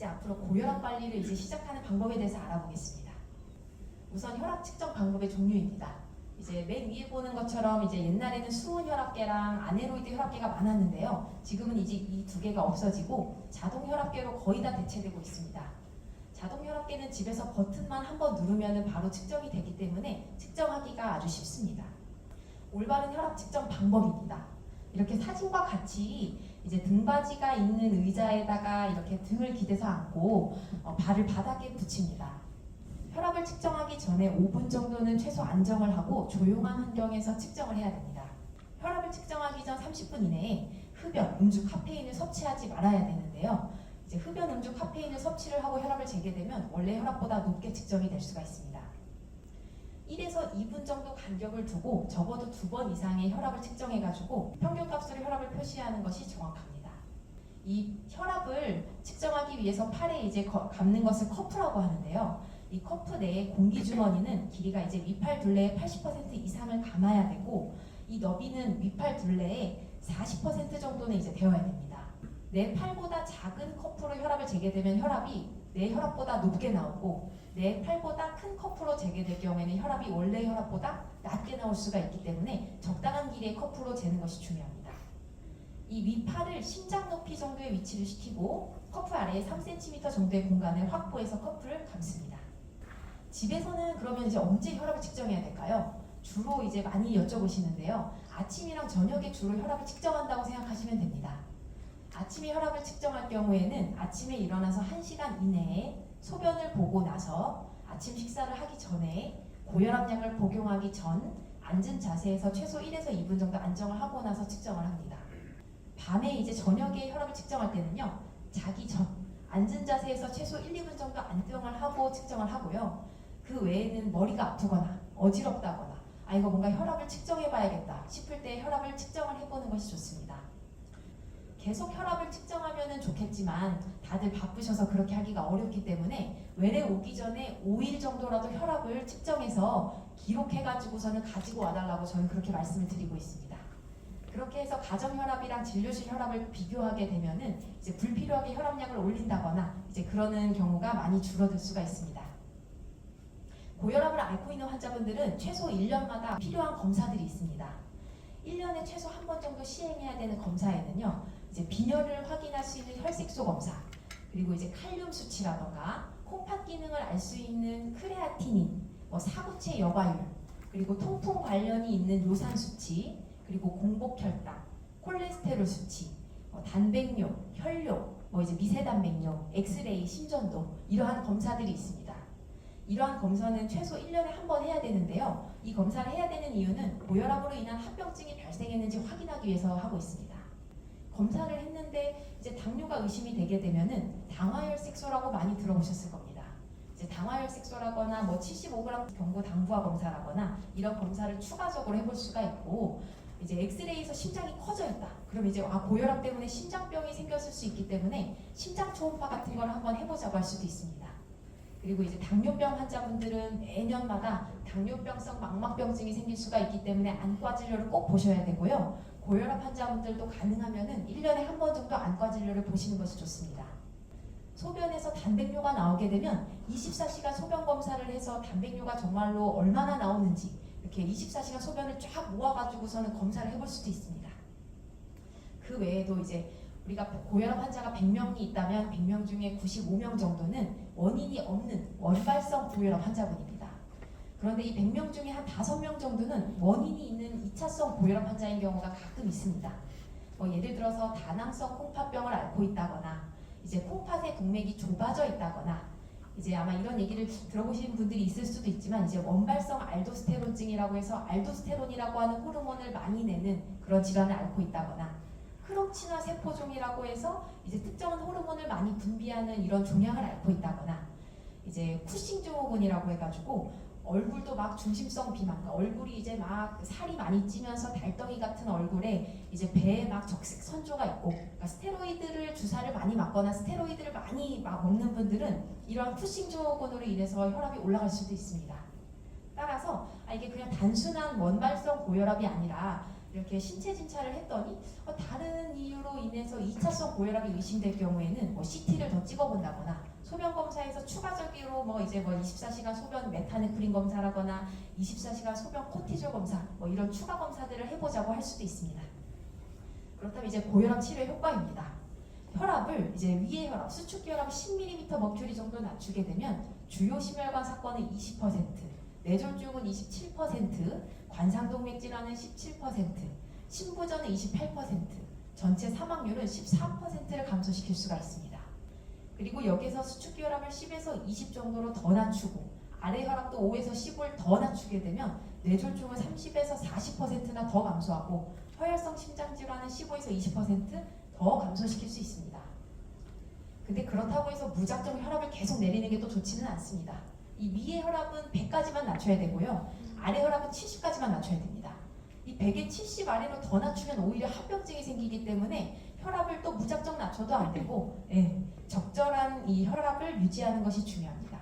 이제 앞으로 고혈압 관리를 이제 시작하는 방법에 대해서 알아보겠습니다. 우선 혈압 측정 방법의 종류입니다. 이제 맨 위에 보는 것처럼 이제 옛날에는 수은 혈압계랑 아네로이드 혈압계가 많았는데요. 지금은 이제 이 두 개가 없어지고 자동 혈압계로 거의 다 대체되고 있습니다. 자동 혈압계는 집에서 버튼만 한번 누르면 바로 측정이 되기 때문에 측정하기가 아주 쉽습니다. 올바른 혈압 측정 방법입니다. 이렇게 사진과 같이 이제 등받이가 있는 의자에다가 이렇게 등을 기대서 앉고 발을 바닥에 붙입니다. 혈압을 측정하기 전에 5분 정도는 최소 안정을 하고 조용한 환경에서 측정을 해야 됩니다. 혈압을 측정하기 전 30분 이내에 흡연, 음주, 카페인을 섭취하지 말아야 되는데요. 이제 흡연, 음주, 카페인을 섭취를 하고 혈압을 재게 되면 원래 혈압보다 높게 측정이 될 수가 있습니다. 1에서 2분 정도 간격을 두고 적어도 2번 이상의 혈압을 측정해가지고 평균값으로 혈압을 표시하는 것이 정확합니다. 이 혈압을 측정하기 위해서 팔에 이제 감는 것을 커프라고 하는데요. 이 커프 내에 공기주머니는 길이가 이제 위팔 둘레의 80% 이상을 감아야 되고 이 너비는 위팔 둘레의 40% 정도는 이제 되어야 됩니다. 내 팔보다 작은 커프로 혈압을 재게 되면 혈압이 내 혈압보다 높게 나오고 내 팔보다 큰 커프로 재게 될 경우에는 혈압이 원래 혈압보다 낮게 나올 수가 있기 때문에 적당한 길이의 커프로 재는 것이 중요합니다. 이 위팔을 심장 높이 정도의 위치를 시키고 커프 아래에 3cm 정도의 공간을 확보해서 커프를 감습니다. 집에서는 그러면 이제 언제 혈압을 측정해야 될까요? 주로 이제 많이 여쭤보시는데요. 아침이랑 저녁에 주로 혈압을 측정한다고 생각하시면 됩니다. 아침에 혈압을 측정할 경우에는 아침에 일어나서 1시간 이내에 소변을 보고 나서 아침 식사를 하기 전에 고혈압약을 복용하기 전 앉은 자세에서 최소 1에서 2분 정도 안정을 하고 나서 측정을 합니다. 밤에 이제 저녁에 혈압을 측정할 때는요. 자기 전 앉은 자세에서 최소 1, 2분 정도 안정을 하고 측정을 하고요. 그 외에는 머리가 아프거나 어지럽다거나 이거 뭔가 혈압을 측정해봐야겠다 싶을 때 혈압을 측정을 해보는 것이 좋습니다. 계속 혈압을 측정하면 좋겠지만 다들 바쁘셔서 그렇게 하기가 어렵기 때문에 외래 오기 전에 5일 정도라도 혈압을 측정해서 기록해가지고서는 가지고 와달라고 저는 그렇게 말씀을 드리고 있습니다. 그렇게 해서 가정 혈압이랑 진료실 혈압을 비교하게 되면은 이제 불필요하게 혈압약을 올린다거나 이제 그러는 경우가 많이 줄어들 수가 있습니다. 고혈압을 앓고 있는 환자분들은 최소 1년마다 필요한 검사들이 있습니다. 1년에 최소 한 번 정도 시행해야 되는 검사에는요. 이제 빈혈을 확인할 수 있는 혈색소 검사, 그리고 이제 칼륨 수치라던가 콩팥 기능을 알 수 있는 크레아티닌, 사구체 여과율, 그리고 통풍 관련이 있는 요산 수치, 그리고 공복 혈당, 콜레스테롤 수치, 단백뇨, 혈뇨, 이제 미세단백뇨, 엑스레이, 심전도 이러한 검사들이 있습니다. 이러한 검사는 최소 1년에 한 번 해야 되는데요. 이 검사를 해야 되는 이유는 고혈압으로 인한 합병증이 발생했는지 확인하기 위해서 하고 있습니다. 검사를 했는데 이제 당뇨가 의심이 되게 되면은 당화혈색소라고 많이 들어보셨을 겁니다. 이제 당화혈색소라거나 75g 경구 당부화 검사라거나 이런 검사를 추가적으로 해볼 수가 있고 이제 엑스레이에서 심장이 커져 있다. 그럼 이제 고혈압 때문에 심장병이 생겼을 수 있기 때문에 심장 초음파 같은 걸 한번 해보자고 할 수도 있습니다. 그리고 이제 당뇨병 환자분들은 매년마다 당뇨병성 망막병증이 생길 수가 있기 때문에 안과 진료를 꼭 보셔야 되고요. 고혈압 환자분들도 가능하면은 1년에 한 번 정도 안과 진료를 보시는 것이 좋습니다. 소변에서 단백뇨가 나오게 되면 24시간 소변 검사를 해서 단백뇨가 정말로 얼마나 나오는지 이렇게 24시간 소변을 쫙 모아가지고서는 검사를 해볼 수도 있습니다. 그 외에도 이제 우리가 고혈압 환자가 100명이 있다면 100명 중에 95명 정도는 원인이 없는 원발성 고혈압 환자분입니다. 그런데 이 100명 중에 한 5명 정도는 원인이 있는 2차성 고혈압 환자인 경우가 가끔 있습니다. 예를 들어서 다낭성 콩팥병을 앓고 있다거나 이제 콩팥의 동맥이 좁아져 있다거나 이제 아마 이런 얘기를 들어보신 분들이 있을 수도 있지만 이제 원발성 알도스테론증이라고 해서 알도스테론이라고 하는 호르몬을 많이 내는 그런 질환을 앓고 있다거나 크롬친화 세포종이라고 해서 이제 특정한 호르몬을 많이 분비하는 이런 종양을 앓고 있다거나 이제 쿠싱 증후군이라고 해가지고 얼굴도 막 중심성 비만, 그러니까 얼굴이 이제 막 살이 많이 찌면서 달덩이 같은 얼굴에 이제 배에 막 적색 선조가 있고, 그러니까 스테로이드를 주사를 많이 맞거나 스테로이드를 많이 막 먹는 분들은 이러한 쿠싱 증후군으로 인해서 혈압이 올라갈 수도 있습니다. 따라서 이게 그냥 단순한 원발성 고혈압이 아니라 이렇게 신체 진찰을 했더니 다른 이유로 인해서 2차성 고혈압이 의심될 경우에는 뭐 CT를 더 찍어본다거나 소변 검사에서 추가적으로 뭐 24시간 소변 메타네프린 검사라거나 24시간 소변 코티졸 검사 뭐 이런 추가 검사들을 해보자고 할 수도 있습니다. 그렇다면 이제 고혈압 치료의 효과입니다. 혈압을 이제 위의 혈압, 수축기혈압 10mm 머큐리 정도 낮추게 되면 주요 심혈관 사건은 20%, 뇌졸중은 27%, 관상동맥 질환은 17%, 심부전은 28%, 전체 사망률은 14%를 감소시킬 수가 있습니다. 그리고 여기서 수축기혈압을 10에서 20 정도로 더 낮추고 아래 혈압도 5에서 10을 더 낮추게 되면 뇌졸중은 30에서 40%나 더 감소하고 허혈성 심장질환은 15에서 20%더 감소시킬 수 있습니다. 근데 그렇다고 해서 무작정 혈압을 계속 내리는 게 또 좋지는 않습니다. 이 위의 혈압은 100까지만 낮춰야 되고요. 아래 혈압은 70까지만 낮춰야 됩니다. 이 100에 70 아래로 더 낮추면 오히려 합병증이 생기기 때문에 혈압을 또 무작정 낮춰도 안 되고 적절한 이 혈압을 유지하는 것이 중요합니다.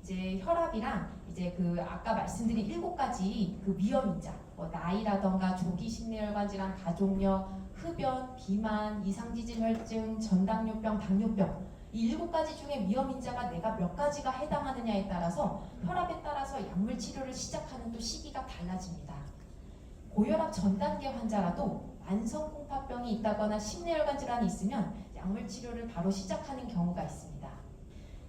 이제 혈압이랑 이제 아까 말씀드린 7가지 위험인자, 뭐 나이라던가 조기 심내혈관 질환, 가족력, 흡연, 비만, 이상지질혈증, 전당뇨병, 당뇨병 이 7가지 중에 위험인자가 내가 몇 가지가 해당하느냐에 따라서 혈압에 따라서 약물 치료를 시작하는 또 시기가 달라집니다. 고혈압 전 단계 환자라도 만성 콩팥병이 있다거나 심내혈관 질환이 있으면 약물 치료를 바로 시작하는 경우가 있습니다.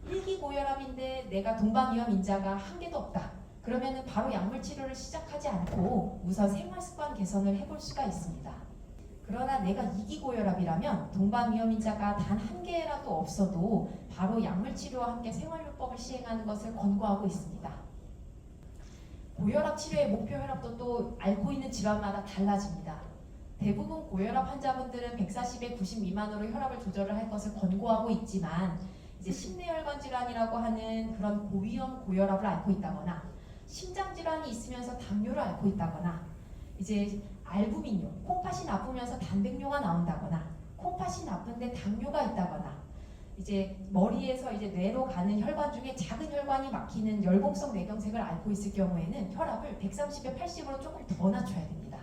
1기 고혈압인데 내가 동반위험 인자가 한 개도 없다. 그러면은 바로 약물 치료를 시작하지 않고 우선 생활습관 개선을 해볼 수가 있습니다. 그러나 내가 2기 고혈압이라면 동반위험 인자가 단 한 개라도 없어도 바로 약물 치료와 함께 생활요법을 시행하는 것을 권고하고 있습니다. 고혈압 치료의 목표 혈압도 또 앓고 있는 질환마다 달라집니다. 대부분 고혈압 환자분들은 140에 90 미만으로 혈압을 조절을 할 것을 권고하고 있지만 이제 심내혈관 질환이라고 하는 그런 고위험 고혈압을 앓고 있다거나 심장 질환이 있으면서 당뇨를 앓고 있다거나 이제 알부민뇨, 콩팥이 나쁘면서 단백뇨가 나온다거나 콩팥이 나쁜데 당뇨가 있다거나 이제 머리에서 이제 뇌로 가는 혈관 중에 작은 혈관이 막히는 열공성 뇌경색을 앓고 있을 경우에는 혈압을 130에 80으로 조금 더 낮춰야 됩니다.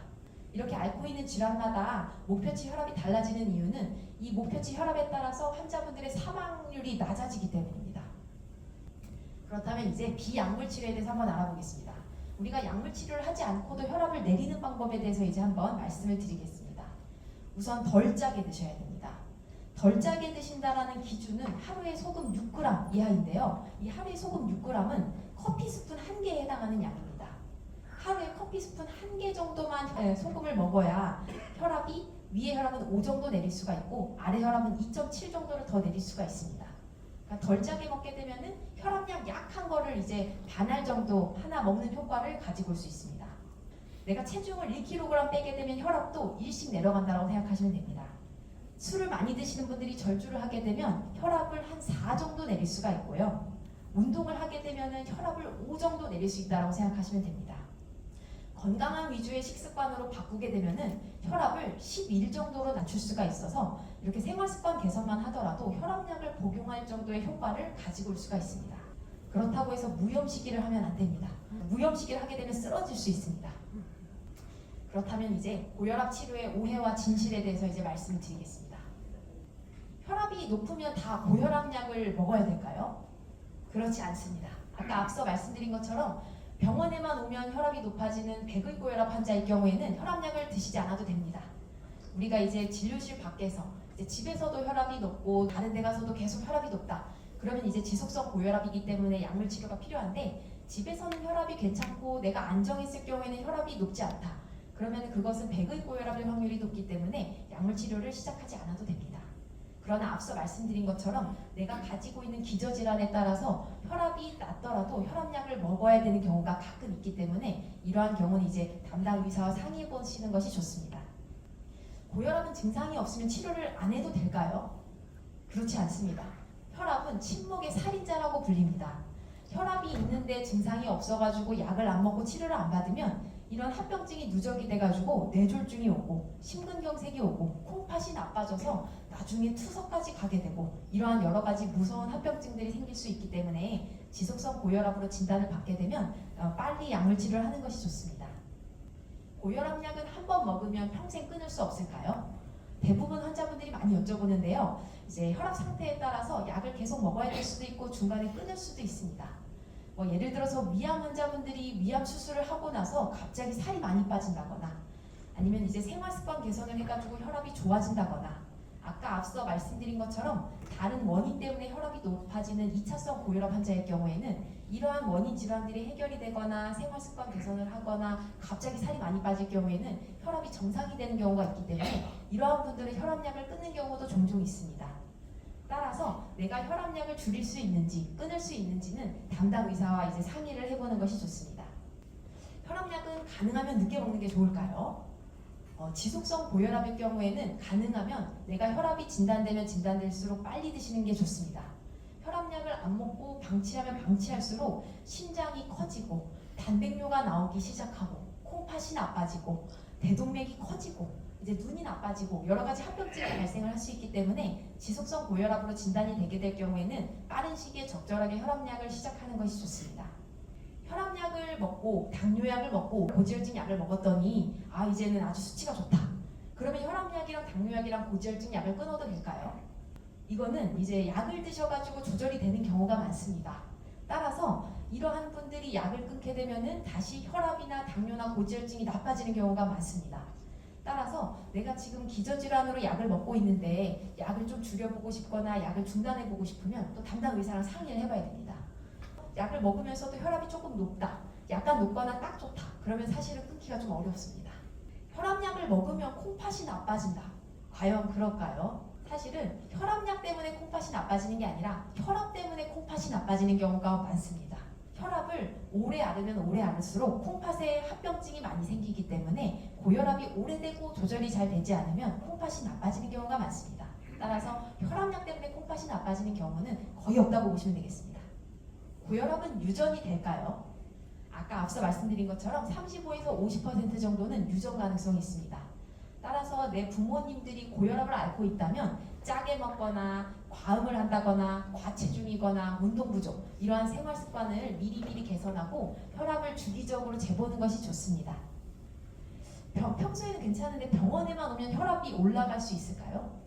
이렇게 앓고 있는 질환마다 목표치 혈압이 달라지는 이유는 이 목표치 혈압에 따라서 환자분들의 사망률이 낮아지기 때문입니다. 그렇다면 이제 비약물 치료에 대해서 한번 알아보겠습니다. 우리가 약물 치료를 하지 않고도 혈압을 내리는 방법에 대해서 이제 한번 말씀을 드리겠습니다. 우선 덜 짜게 드셔야 됩니다. 덜 짜게 드신다라는 기준은 하루에 소금 6g 이하인데요. 이 하루에 소금 6g은 커피 스푼 1개에 해당하는 양입니다. 하루에 커피 스푼 1개 정도만 소금을 먹어야 혈압이 위의 혈압은 5 정도 내릴 수가 있고 아래 혈압은 2.7 정도를 더 내릴 수가 있습니다. 그러니까 덜 짜게 먹게 되면은 혈압약 약한 거를 이제 반알 정도 하나 먹는 효과를 가지고 올 수 있습니다. 내가 체중을 1kg 빼게 되면 혈압도 일씩 내려간다고 생각하시면 됩니다. 술을 많이 드시는 분들이 절주를 하게 되면 혈압을 한 4 정도 내릴 수가 있고요. 운동을 하게 되면 혈압을 5 정도 내릴 수 있다고 생각하시면 됩니다. 건강한 위주의 식습관으로 바꾸게 되면 혈압을 11 정도로 낮출 수가 있어서 이렇게 생활습관 개선만 하더라도 혈압약을 복용할 정도의 효과를 가지고 올 수가 있습니다. 그렇다고 해서 무염시기를 하면 안 됩니다. 무염시기를 하게 되면 쓰러질 수 있습니다. 그렇다면 이제 고혈압 치료의 오해와 진실에 대해서 이제 말씀을 드리겠습니다. 혈압이 높으면 다 고혈압약을 먹어야 될까요? 그렇지 않습니다. 아까 앞서 말씀드린 것처럼 병원에만 오면 혈압이 높아지는 백의 고혈압 환자일 경우에는 혈압약을 드시지 않아도 됩니다. 우리가 이제 진료실 밖에서 이제 집에서도 혈압이 높고 다른 데 가서도 계속 혈압이 높다. 그러면 이제 지속성 고혈압이기 때문에 약물 치료가 필요한데 집에서는 혈압이 괜찮고 내가 안정했을 경우에는 혈압이 높지 않다. 그러면 그것은 백의 고혈압일 확률이 높기 때문에 약물 치료를 시작하지 않아도 됩니다. 그러나 앞서 말씀드린 것처럼 내가 가지고 있는 기저질환에 따라서 혈압이 낮더라도 혈압약을 먹어야 되는 경우가 가끔 있기 때문에 이러한 경우는 이제 담당 의사와 상의해 보시는 것이 좋습니다. 고혈압은 증상이 없으면 치료를 안 해도 될까요? 그렇지 않습니다. 혈압은 침묵의 살인자라고 불립니다. 혈압이 있는데 증상이 없어가지고 약을 안 먹고 치료를 안 받으면 이런 합병증이 누적이 돼가지고 뇌졸중이 오고 심근경색이 오고 콩팥이 나빠져서 나중에 투석까지 가게 되고 이러한 여러 가지 무서운 합병증들이 생길 수 있기 때문에 지속성 고혈압으로 진단을 받게 되면 빨리 약물 치료를 하는 것이 좋습니다. 고혈압약은 한 번 먹으면 평생 끊을 수 없을까요? 대부분 환자분들이 많이 여쭤보는데요. 이제 혈압 상태에 따라서 약을 계속 먹어야 될 수도 있고 중간에 끊을 수도 있습니다. 예를 들어서 위암 환자분들이 위암 수술을 하고 나서 갑자기 살이 많이 빠진다거나 아니면 이제 생활습관 개선을 해가지고 혈압이 좋아진다거나 아까 앞서 말씀드린 것처럼 다른 원인 때문에 혈압이 높아지는 2차성 고혈압 환자의 경우에는 이러한 원인 질환들이 해결이 되거나 생활습관 개선을 하거나 갑자기 살이 많이 빠질 경우에는 혈압이 정상이 되는 경우가 있기 때문에 이러한 분들은 혈압약을 끊는 경우도 종종 있습니다. 따라서 내가 혈압약을 줄일 수 있는지 끊을 수 있는지는 담당 의사와 이제 상의를 해보는 것이 좋습니다. 혈압약은 가능하면 늦게 먹는 게 좋을까요? 지속성 고혈압의 경우에는 가능하면 내가 혈압이 진단되면 진단될수록 빨리 드시는 게 좋습니다. 혈압약을 안 먹고 방치하면 방치할수록 심장이 커지고 단백뇨가 나오기 시작하고 콩팥이 나빠지고 대동맥이 커지고 이제 눈이 나빠지고 여러 가지 합병증이 발생을 할 수 있기 때문에 지속성 고혈압으로 진단이 되게 될 경우에는 빠른 시기에 적절하게 혈압약을 시작하는 것이 좋습니다. 혈압약을 먹고 당뇨약을 먹고 고지혈증 약을 먹었더니 이제는 아주 수치가 좋다. 그러면 혈압약이랑 당뇨약이랑 고지혈증 약을 끊어도 될까요? 이거는 이제 약을 드셔가지고 조절이 되는 경우가 많습니다. 따라서 이러한 분들이 약을 끊게 되면은 다시 혈압이나 당뇨나 고지혈증이 나빠지는 경우가 많습니다. 따라서 내가 지금 기저질환으로 약을 먹고 있는데 약을 좀 줄여보고 싶거나 약을 중단해보고 싶으면 또 담당 의사랑 상의를 해봐야 됩니다. 약을 먹으면서도 혈압이 조금 높다, 약간 높거나 딱 좋다, 그러면 사실은 끊기가 좀 어렵습니다. 혈압약을 먹으면 콩팥이 나빠진다. 과연 그럴까요? 사실은 혈압약 때문에 콩팥이 나빠지는 게 아니라 혈압 때문에 콩팥이 나빠지는 경우가 많습니다. 혈압을 오래 앓으면 오래 앓을수록 콩팥에 합병증이 많이 생기기 때문에 고혈압이 오래되고 조절이 잘 되지 않으면 콩팥이 나빠지는 경우가 많습니다. 따라서 혈압약 때문에 콩팥이 나빠지는 경우는 거의 없다고 보시면 되겠습니다. 고혈압은 유전이 될까요? 아까 앞서 말씀드린 것처럼 35에서 50% 정도는 유전 가능성이 있습니다. 따라서 내 부모님들이 고혈압을 앓고 있다면 짜게 먹거나 과음을 한다거나 과체중이거나 운동 부족 이러한 생활 습관을 미리미리 개선하고 혈압을 주기적으로 재보는 것이 좋습니다. 평소에는 괜찮은데 병원에만 오면 혈압이 올라갈 수 있을까요?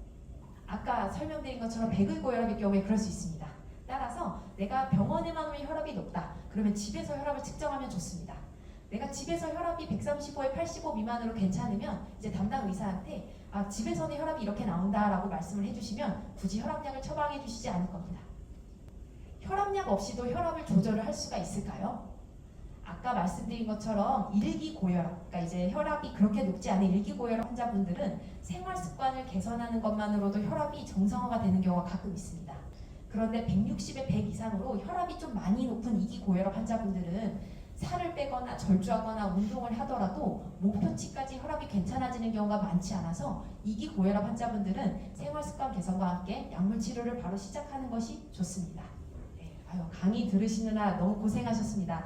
아까 설명드린 것처럼 백의고혈압의 경우에 그럴 수 있습니다. 따라서 내가 병원에만 오면 혈압이 높다. 그러면 집에서 혈압을 측정하면 좋습니다. 내가 집에서 혈압이 135에 85 미만으로 괜찮으면 이제 담당 의사한테 집에서는 혈압이 이렇게 나온다라고 말씀을 해주시면 굳이 혈압약을 처방해 주시지 않을 겁니다. 혈압약 없이도 혈압을 조절을 할 수가 있을까요? 아까 말씀드린 것처럼 일기 고혈압, 그러니까 이제 혈압이 그렇게 높지 않은 일기 고혈압 환자분들은 생활 습관을 개선하는 것만으로도 혈압이 정상화가 되는 경우가 가끔 있습니다. 그런데 160에 100 이상으로 혈압이 좀 많이 높은 이기 고혈압 환자분들은 살을 빼거나 절주하거나 운동을 하더라도 목표치까지 혈압이 괜찮아지는 경우가 많지 않아서 이기 고혈압 환자분들은 생활습관 개선과 함께 약물 치료를 바로 시작하는 것이 좋습니다. 강의 들으시느라 너무 고생하셨습니다.